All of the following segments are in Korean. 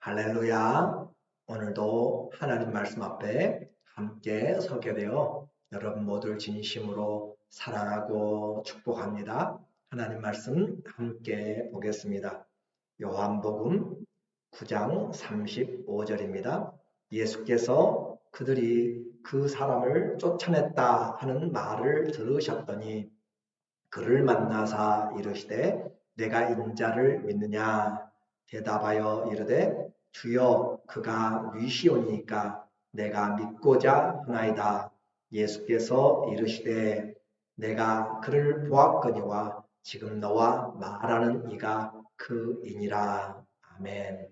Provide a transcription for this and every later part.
할렐루야. 오늘도 하나님 말씀 앞에 함께 서게 되어 여러분 모두를 진심으로 사랑하고 축복합니다. 하나님 말씀 함께 보겠습니다. 요한복음 9장 35절입니다. 예수께서 그들이 그 사람을 쫓아냈다 하는 말을 들으셨더니 그를 만나사 이르시되 내가 인자를 믿느냐 대답하여 이르되 주여 그가 위시오니까 내가 믿고자 하나이다. 예수께서 이르시되 내가 그를 보았거니와 지금 너와 말하는 이가 그이니라. 아멘.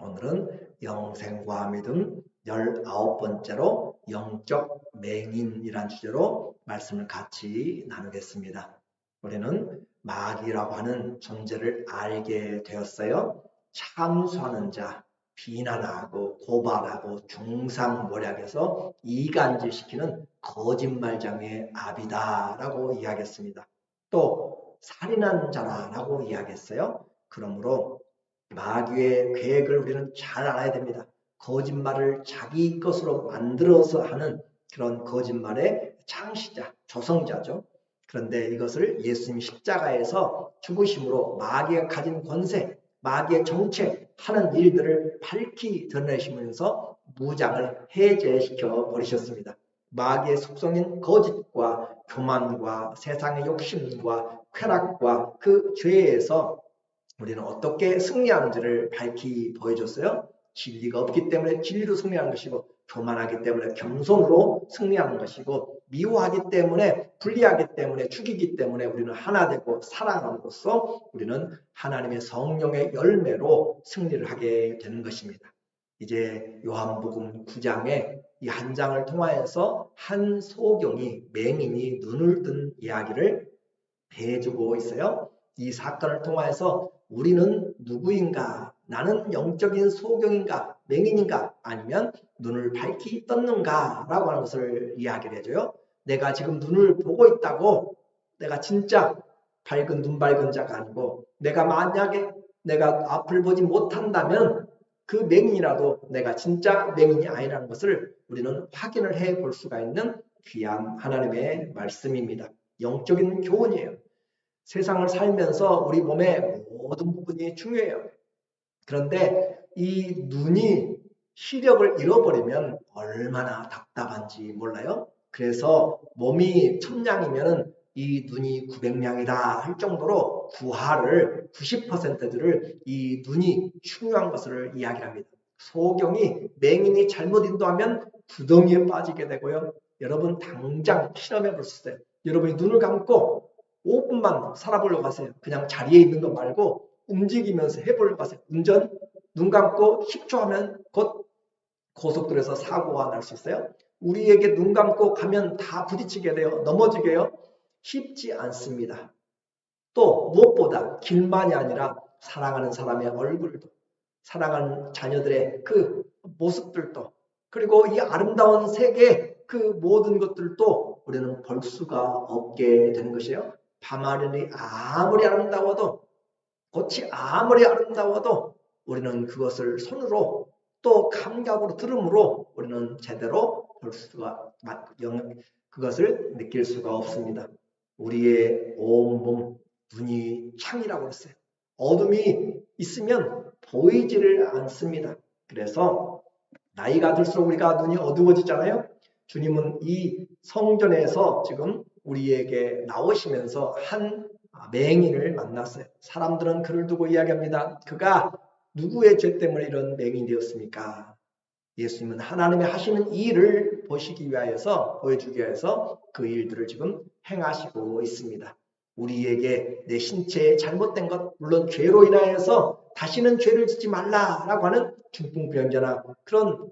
오늘은 영생과 믿음 19번째로 영적 맹인이란 주제로 말씀을 같이 나누겠습니다. 우리는 마귀라고 하는 존재를 알게 되었어요. 참수하는 자, 비난하고 고발하고 중상모략해서 이간질시키는 거짓말장의 아비다라고 이야기했습니다. 또 살인한 자라고 이야기했어요. 그러므로 마귀의 계획을 우리는 잘 알아야 됩니다. 거짓말을 자기 것으로 만들어서 하는 그런 거짓말의 창시자, 조성자죠. 그런데 이것을 예수님 십자가에서 죽으심으로 마귀가 가진 권세, 마귀의 정책 하는 일들을 밝히 드러내시면서 무장을 해제시켜 버리셨습니다. 마귀의 속성인 거짓과 교만과 세상의 욕심과 쾌락과 그 죄에서 우리는 어떻게 승리하는지를 밝히 보여줬어요. 진리가 없기 때문에 진리로 승리하는 것이고, 교만하기 때문에 겸손으로 승리하는 것이고, 미워하기 때문에, 불리하기 때문에, 죽이기 때문에 우리는 하나 되고 사랑함으로써 우리는 하나님의 성령의 열매로 승리를 하게 되는 것입니다. 이제 요한복음 9장에 이 한 장을 통하여서 한 소경이, 맹인이 눈을 뜬 이야기를 해주고 있어요. 이 사건을 통하여서 우리는 누구인가? 나는 영적인 소경인가? 맹인인가? 아니면 눈을 밝히 떴는가? 라고 하는 것을 이야기를 해줘요. 내가 지금 눈을 보고 있다고 내가 진짜 눈 밝은 자가 아니고, 내가 만약에 내가 앞을 보지 못한다면 그 맹인이라도 내가 진짜 맹인이 아니라는 것을 우리는 확인을 해 볼 수가 있는 귀한 하나님의 말씀입니다. 영적인 교훈이에요. 세상을 살면서 우리 몸의 모든 부분이 중요해요. 그런데 이 눈이 시력을 잃어버리면 얼마나 답답한지 몰라요. 그래서 몸이 1000량이면 이 눈이 900량이다 할 정도로 구하를 90%를 이 눈이 중요한 것을 이야기합니다. 소경이 맹인이 잘못 인도하면 구덩이에 빠지게 되고요. 여러분 당장 실험해 볼 수 있어요. 여러분이 눈을 감고 5분만 살아보려고 하세요. 그냥 자리에 있는 거 말고 움직이면서 해보려고 하세요. 운전 눈 감고 10초 하면 곧 고속도로에서 사고가 날 수 있어요. 우리에게 눈 감고 가면 다 부딪히게 돼요. 넘어지게 해요. 쉽지 않습니다. 또 무엇보다 길만이 아니라 사랑하는 사람의 얼굴도, 사랑하는 자녀들의 그 모습들도, 그리고 이 아름다운 세계 그 모든 것들도 우리는 볼 수가 없게 되는 것이에요. 밤하늘이 아무리 아름다워도, 꽃이 아무리 아름다워도 우리는 그것을 손으로 또 감각으로 들음으로 우리는 제대로 볼 수가, 그것을 느낄 수가 없습니다. 우리의 온몸 눈이 창이라고 했어요. 어둠이 있으면 보이지를 않습니다. 그래서 나이가 들수록 우리가 눈이 어두워지잖아요. 주님은 이 성전에서 지금 우리에게 나오시면서 한 맹인을 만났어요. 사람들은 그를 두고 이야기합니다. 그가 누구의 죄 때문에 이런 맹인이 되었습니까? 예수님은 하나님의 하시는 일을 보시기 위하여서, 보여주기 위해서 그 일들을 지금 행하시고 있습니다. 우리에게 내 신체에 잘못된 것, 물론 죄로 인하여서 다시는 죄를 짓지 말라라고 하는 중풍병자나 그런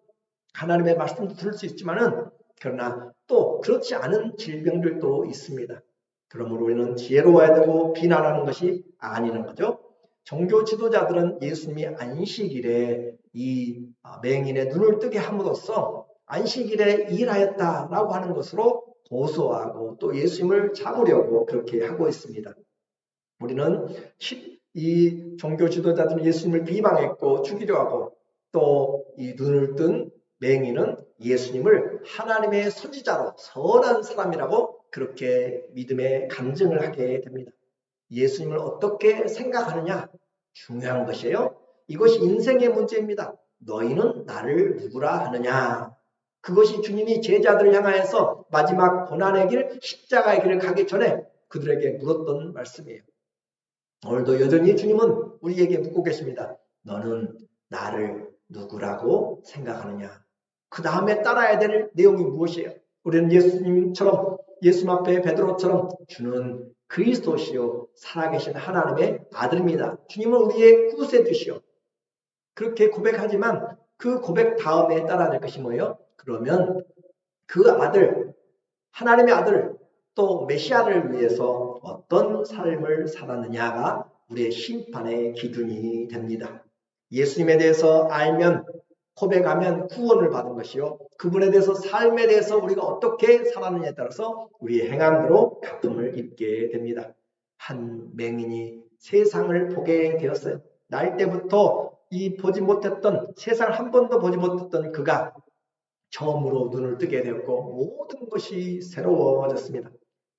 하나님의 말씀도 들을 수 있지만은, 그러나 또 그렇지 않은 질병들도 있습니다. 그러므로 우리는 지혜로워야 되고 비난하는 것이 아니는 거죠. 종교 지도자들은 예수님이 안식일에 이 맹인의 눈을 뜨게 함으로써 안식일에 일하였다라고 하는 것으로 고소하고 또 예수님을 잡으려고 그렇게 하고 있습니다. 우리는 이 종교 지도자들은 예수님을 비방했고 죽이려 하고 또 이 눈을 뜬 맹인은 예수님을 하나님의 선지자로 선한 사람이라고 그렇게 믿음의 간증을 하게 됩니다. 예수님을 어떻게 생각하느냐 중요한 것이에요. 이것이 인생의 문제입니다. 너희는 나를 누구라 하느냐. 그것이 주님이 제자들을 향하여서 마지막 고난의 길, 십자가의 길을 가기 전에 그들에게 물었던 말씀이에요. 오늘도 여전히 주님은 우리에게 묻고 계십니다. 너는 나를 누구라고 생각하느냐? 그 다음에 따라야 될 내용이 무엇이에요? 우리는 예수님처럼 예수님 앞에 베드로처럼 주는 그리스도시요 살아계신 하나님의 아들입니다. 주님은 우리의 구세주시요. 그렇게 고백하지만 그 고백 다음에 따라야 될 것이 뭐예요? 그러면 그 아들, 하나님의 아들, 또 메시아를 위해서 어떤 삶을 살았느냐가 우리의 심판의 기준이 됩니다. 예수님에 대해서 알면 고백하면 구원을 받은 것이요. 그분에 대해서 삶에 대해서 우리가 어떻게 살았느냐에 따라서 우리의 행함대로 갚음을 입게 됩니다. 한 맹인이 세상을 보게 되었어요. 날 때부터 이 보지 못했던 세상을 한 번도 보지 못했던 그가 처음으로 눈을 뜨게 되었고 모든 것이 새로워졌습니다.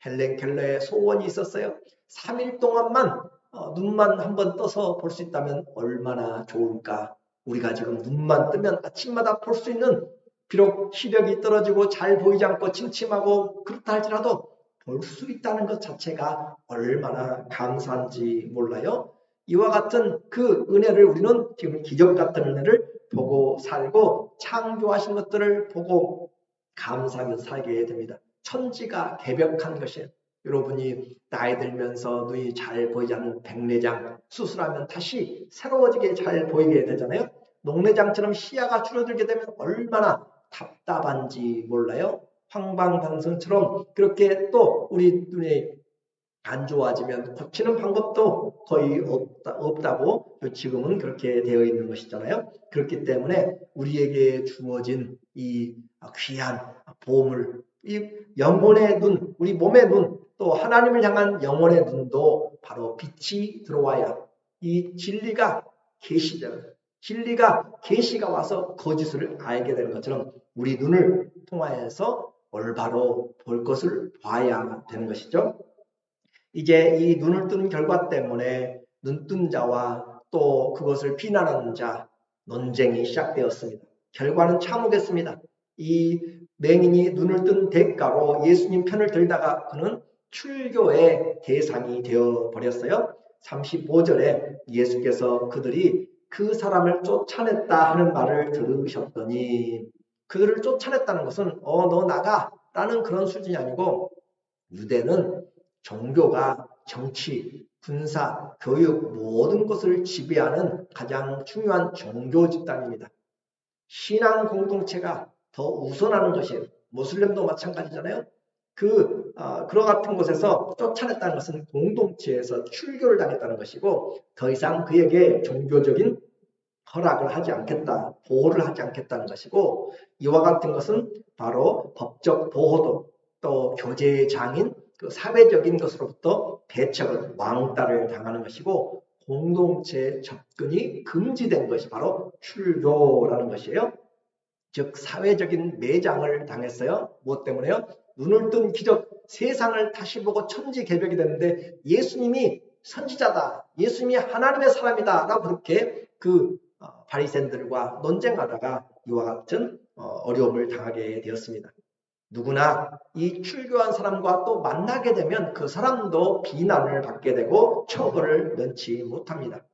헬렌 켈러의 소원이 있었어요. 3일 동안만 눈만 한번 떠서 볼 수 있다면 얼마나 좋을까. 우리가 지금 눈만 뜨면 아침마다 볼 수 있는 비록 시력이 떨어지고 잘 보이지 않고 침침하고 그렇다 할지라도 볼 수 있다는 것 자체가 얼마나 감사한지 몰라요. 이와 같은 그 은혜를 우리는 지금 기적 같은 은혜를 보고 살고 창조하신 것들을 보고 감사하며 살게 됩니다. 천지가 개벽한 것이에요. 여러분이 나이 들면서 눈이 잘 보이지 않는 백내장 수술하면 다시 새로워지게 잘 보이게 되잖아요. 녹내장처럼 시야가 줄어들게 되면 얼마나 답답한지 몰라요. 황방방성처럼 그렇게 또 우리 눈이 안 좋아지면 고치는 방법도 거의 없다고 지금은 그렇게 되어 있는 것이잖아요. 그렇기 때문에 우리에게 주어진 이 귀한 보물, 이 영혼의 눈, 우리 몸의 눈, 또 하나님을 향한 영혼의 눈도 바로 빛이 들어와야 이 진리가 계시잖아요. 진리가 계시가 와서 거짓을 알게 되는 것처럼 우리 눈을 통하여서 올바로 볼 것을 봐야 되는 것이죠. 이제 이 눈을 뜬 결과 때문에 눈뜬 자와 또 그것을 비난하는 자 논쟁이 시작되었습니다. 결과는 참혹했습니다. 이 맹인이 눈을 뜬 대가로 예수님 편을 들다가 그는 출교의 대상이 되어 버렸어요. 35절에 예수께서 그들이 그 사람을 쫓아냈다 하는 말을 들으셨더니 그들을 쫓아냈다는 것은 너 나가 라는 그런 수준이 아니고 유대는 종교가 정치, 군사, 교육 모든 것을 지배하는 가장 중요한 종교 집단입니다. 신앙 공동체가 더 우선하는 것이에요. 모슬렘도 마찬가지잖아요. 그런 같은 곳에서 쫓아냈다는 것은 공동체에서 출교를 당했다는 것이고 더 이상 그에게 종교적인 허락을 하지 않겠다, 보호를 하지 않겠다는 것이고 이와 같은 것은 바로 법적 보호도 또 교제 장인 그 사회적인 것으로부터 배척을 왕따를 당하는 것이고 공동체 접근이 금지된 것이 바로 출교라는 것이에요. 즉 사회적인 매장을 당했어요. 무엇 때문에요? 눈을 뜬 기적, 세상을 다시 보고 천지개벽이 됐는데 예수님이 선지자다, 예수님이 하나님의 사람이다 라고 그렇게 바리새인들과 논쟁하다가 이와 같은 어려움을 당하게 되었습니다. 누구나 이 출교한 사람과 또 만나게 되면 그 사람도 비난을 받게 되고 처벌을 면치 못합니다.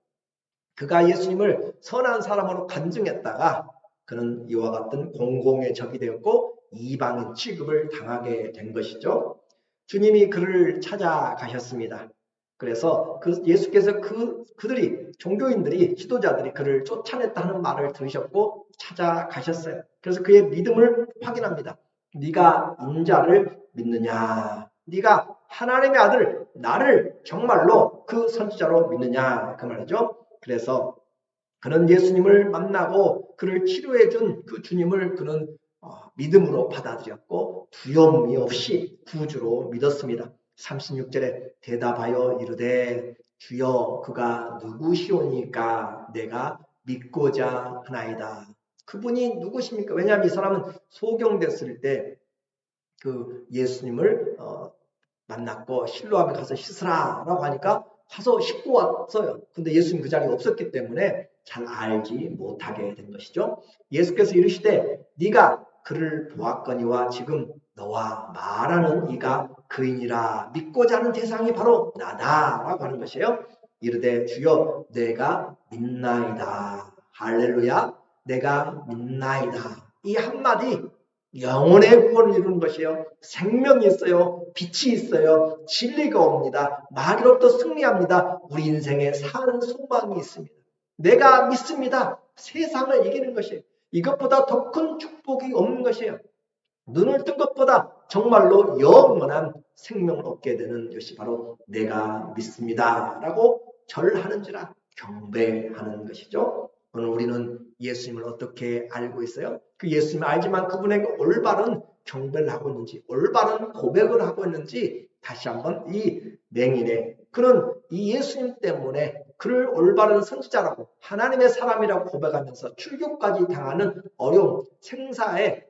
그가 예수님을 선한 사람으로 간증했다가 그는 이와 같은 공공의 적이 되었고 이방인 취급을 당하게 된 것이죠. 주님이 그를 찾아가셨습니다. 그래서 예수께서 그들이 종교인들이 지도자들이 그를 쫓아냈다는 말을 들으셨고 찾아가셨어요. 그래서 그의 믿음을 확인합니다. 네가 인자를 믿느냐? 네가 하나님의 아들 나를 정말로 그 선지자로 믿느냐? 그 말이죠. 그래서 그는 예수님을 만나고 그를 치료해 준 그 주님을 그는 믿음으로 받아들였고 두려움이 없이 구주로 믿었습니다. 36절에 대답하여 이르되 주여 그가 누구시오니까 내가 믿고자 하나이다. 그분이 누구십니까? 왜냐하면 이 사람은 소경됐을 때 그 예수님을 만났고 실로암에 가서 씻으라라고 하니까 가서 씻고 왔어요. 근데 예수님 그 자리에 없었기 때문에 잘 알지 못하게 된 것이죠. 예수께서 이르시되 네가 그를 보았거니와 지금 너와 말하는 이가 그이니라. 믿고자 하는 대상이 바로 나다라고 하는 것이에요. 이르되 주여 내가 믿나이다. 할렐루야. 내가 믿나이다. 이 한마디 영혼의 구원을 이루는 것이에요. 생명이 있어요. 빛이 있어요. 진리가 옵니다. 마귀로부터 승리합니다. 우리 인생에 사는 소망이 있습니다. 내가 믿습니다. 세상을 이기는 것이에요. 이것보다 더 큰 축복이 없는 것이에요. 눈을 뜬 것보다 정말로 영원한 생명을 얻게 되는 것이 바로 내가 믿습니다. 라고 절하는지라 경배하는 것이죠. 오늘 우리는 예수님을 어떻게 알고 있어요? 그 예수님을 알지만 그분에게 올바른 경배를 하고 있는지, 올바른 고백을 하고 있는지 다시 한번 이 맹인의 그는 이 예수님 때문에 그를 올바른 선지자라고 하나님의 사람이라고 고백하면서 출교까지 당하는 어려움, 생사에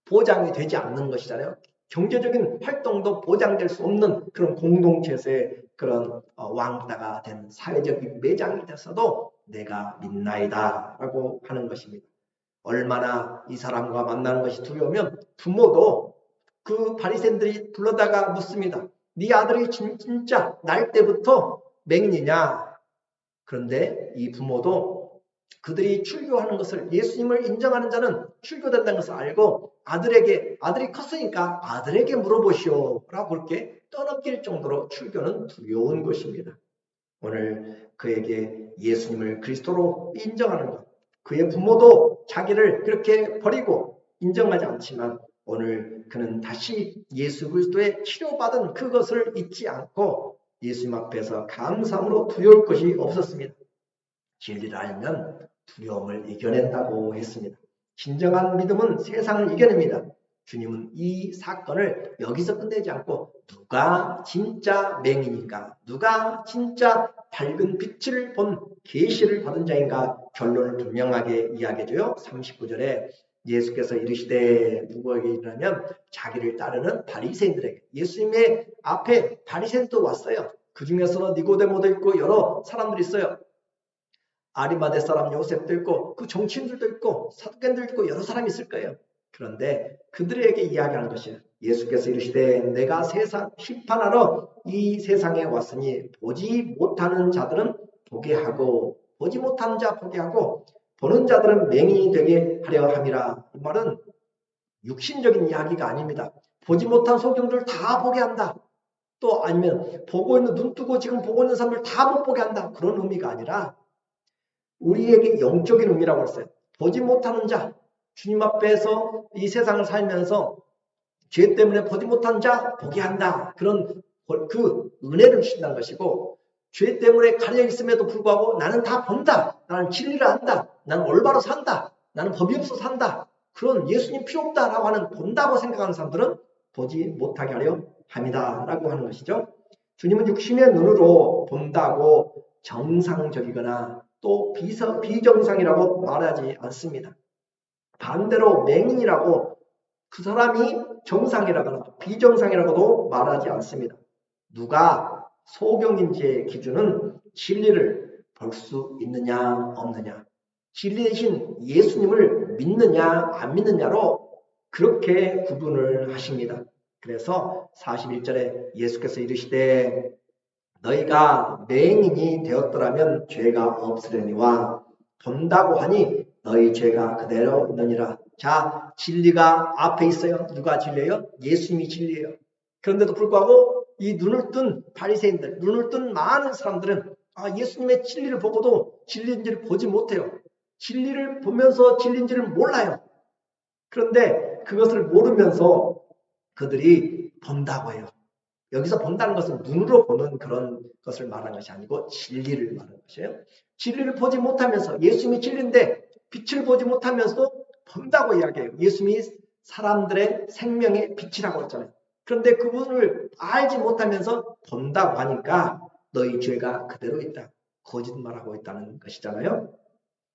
보장이 되지 않는 것이잖아요. 경제적인 활동도 보장될 수 없는 그런 공동체에서의 그런 왕따가 된 사회적인 매장이 돼서도 내가 믿나이다 라고 하는 것입니다. 얼마나 이 사람과 만나는 것이 두려우면 부모도 그 바리새인들이 불러다가 묻습니다. 네 아들이 진짜 날 때부터 맹인이냐? 그런데 이 부모도 그들이 출교하는 것을 예수님을 인정하는 자는 출교된다는 것을 알고 아들이 컸으니까 아들에게 물어보시오 라고 그렇게 떠넘길 정도로 출교는 두려운 것입니다. 오늘 그에게 예수님을 그리스도로 인정하는 것, 그의 부모도 자기를 그렇게 버리고 인정하지 않지만 오늘 그는 다시 예수 그리스도의 치료받은 그것을 잊지 않고 예수님 앞에서 감사함으로 두려울 것이 없었습니다. 진리를 알면 두려움을 이겨낸다고 했습니다. 진정한 믿음은 세상을 이겨냅니다. 주님은 이 사건을 여기서 끝내지 않고 누가 진짜 맹인인가, 누가 진짜 밝은 빛을 본 계시를 받은 자인가 결론을 분명하게 이야기해줘요. 39절에 예수께서 이르시되 누구에게 이르냐면 자기를 따르는 바리새인들에게. 예수님의 앞에 바리새인도 왔어요. 그 중에서는 니고데모도 있고 여러 사람들이 있어요. 아리마대 사람 요셉도 있고 그 정치인들도 있고 사두개인들도 있고 여러 사람이 있을 거예요. 그런데 그들에게 이야기하는 것이 예수께서 이르시되 내가 세상 심판하러 이 세상에 왔으니 보지 못하는 자들은 보게 하고 보지 못하는 자 보게 하고 보는 자들은 맹인이 되게 하려 함이라. 이 말은 육신적인 이야기가 아닙니다. 보지 못한 소경들 다 보게 한다. 또 아니면 보고 있는 눈 뜨고 지금 보고 있는 사람들 다 못 보게 한다. 그런 의미가 아니라 우리에게 영적인 의미라고 했어요. 보지 못하는 자, 주님 앞에서 이 세상을 살면서 죄 때문에 보지 못한 자 보게 한다. 그런 그 은혜를 주신다는 것이고 죄 때문에 가려 있음에도 불구하고 나는 다 본다. 나는 진리를 안다. 나는 올바로 산다. 나는 법이 없어 산다. 그런 예수님 필요 없다라고 하는 본다고 생각하는 사람들은 보지 못하게 하려 합니다. 라고 하는 것이죠. 주님은 육신의 눈으로 본다고 정상적이거나 또 비정상이라고 말하지 않습니다. 반대로 맹인이라고 그 사람이 정상이라거나 비정상이라고도 말하지 않습니다. 누가 소경인지의 기준은 진리를 볼 수 있느냐 없느냐, 진리 대신 예수님을 믿느냐 안 믿느냐로 그렇게 구분을 하십니다. 그래서 41절에 예수께서 이르시되 너희가 맹인이 되었더라면 죄가 없으려니와 본다고 하니 너희 죄가 그대로 있느니라. 자, 진리가 앞에 있어요. 누가 진리예요? 예수님이 진리예요. 그런데도 불구하고 이 눈을 뜬 바리새인들, 눈을 뜬 많은 사람들은 예수님의 진리를 보고도 진리인지를 보지 못해요. 진리를 보면서 진리인지를 몰라요. 그런데 그것을 모르면서 그들이 본다고 해요. 여기서 본다는 것은 눈으로 보는 그런 것을 말하는 것이 아니고 진리를 말하는 것이에요. 진리를 보지 못하면서 예수님이 진리인데 빛을 보지 못하면서도 본다고 이야기해요. 예수님이 사람들의 생명의 빛이라고 했잖아요. 그런데 그분을 알지 못하면서 본다고 하니까 너희 죄가 그대로 있다. 거짓말하고 있다는 것이잖아요.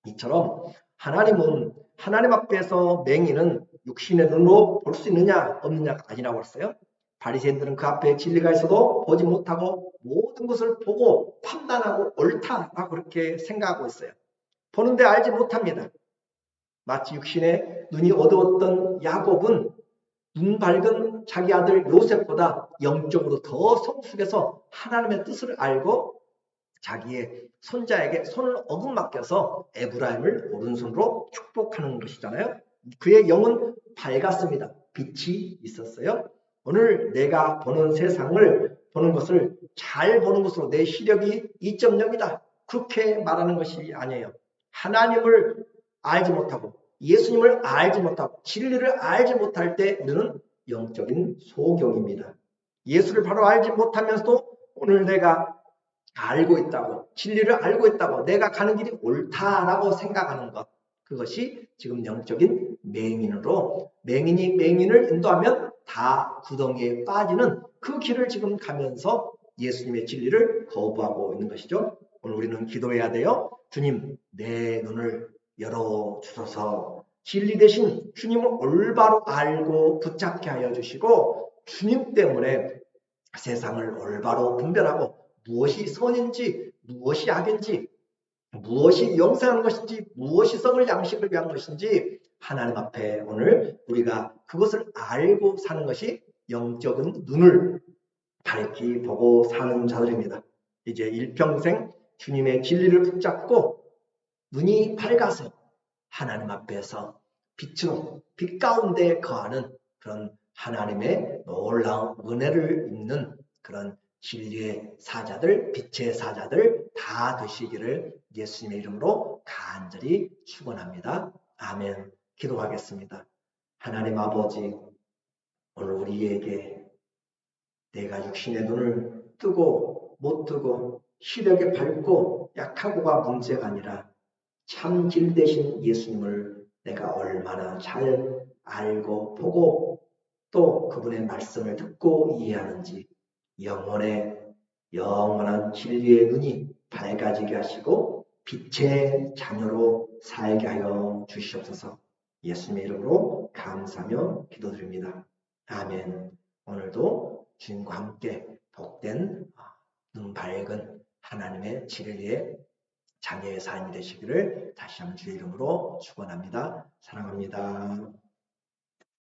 이처럼 하나님은 하나님 앞에서 맹인은 육신의 눈으로 볼 수 있느냐 없느냐가 아니라고 했어요. 바리새인들은 그 앞에 진리가 있어도 보지 못하고 모든 것을 보고 판단하고 옳다라고 그렇게 생각하고 있어요. 보는데 알지 못합니다. 마치 육신의 눈이 어두웠던 야곱은 눈 밝은 자기 아들 요셉보다 영적으로 더 성숙해서 하나님의 뜻을 알고 자기의 손자에게 손을 어긋맡겨서 에브라임을 오른손으로 축복하는 것이잖아요. 그의 영은 밝았습니다. 빛이 있었어요. 오늘 내가 보는 세상을 보는 것을 잘 보는 것으로 내 시력이 2.0이다. 그렇게 말하는 것이 아니에요. 하나님을 알지 못하고 예수님을 알지 못하고 진리를 알지 못할 때 우리는 영적인 소경입니다. 예수를 바로 알지 못하면서도 오늘 내가 알고 있다고, 진리를 알고 있다고, 내가 가는 길이 옳다라고 생각하는 것, 그것이 지금 영적인 맹인으로, 맹인이 맹인을 인도하면 다 구덩이에 빠지는 그 길을 지금 가면서 예수님의 진리를 거부하고 있는 것이죠. 오늘 우리는 기도해야 돼요. 주님, 내 눈을 열어주소서. 진리 대신 주님을 올바로 알고 붙잡게 하여 주시고, 주님 때문에 세상을 올바로 분별하고 무엇이 선인지 무엇이 악인지 무엇이 영생하는 것인지 무엇이 썩을 양식을 위한 것인지 하나님 앞에 오늘 우리가 그것을 알고 사는 것이 영적인 눈을 밝히 보고 사는 자들입니다. 이제 일평생 주님의 진리를 붙잡고 눈이 밝아서 하나님 앞에서 빛으로 빛 가운데 거하는 그런 하나님의 놀라운 은혜를 입는 그런 진리의 사자들, 빛의 사자들 다 되시기를 예수님의 이름으로 간절히 축원합니다. 아멘. 기도하겠습니다. 하나님 아버지, 오늘 우리에게 내가 육신의 눈을 뜨고 못 뜨고 시력이 밝고 약하고가 문제가 아니라 참 길 대신 예수님을 내가 얼마나 잘 알고 보고 또 그분의 말씀을 듣고 이해하는지 영원한 진리의 눈이 밝아지게 하시고 빛의 자녀로 살게 하여 주시옵소서. 예수님의 이름으로 감사하며 기도드립니다. 아멘. 오늘도 주님과 함께 복된 눈 밝은 하나님의 진리의 자녀의 삶이 되시기를 다시 한번 주의 이름으로 축원합니다. 사랑합니다.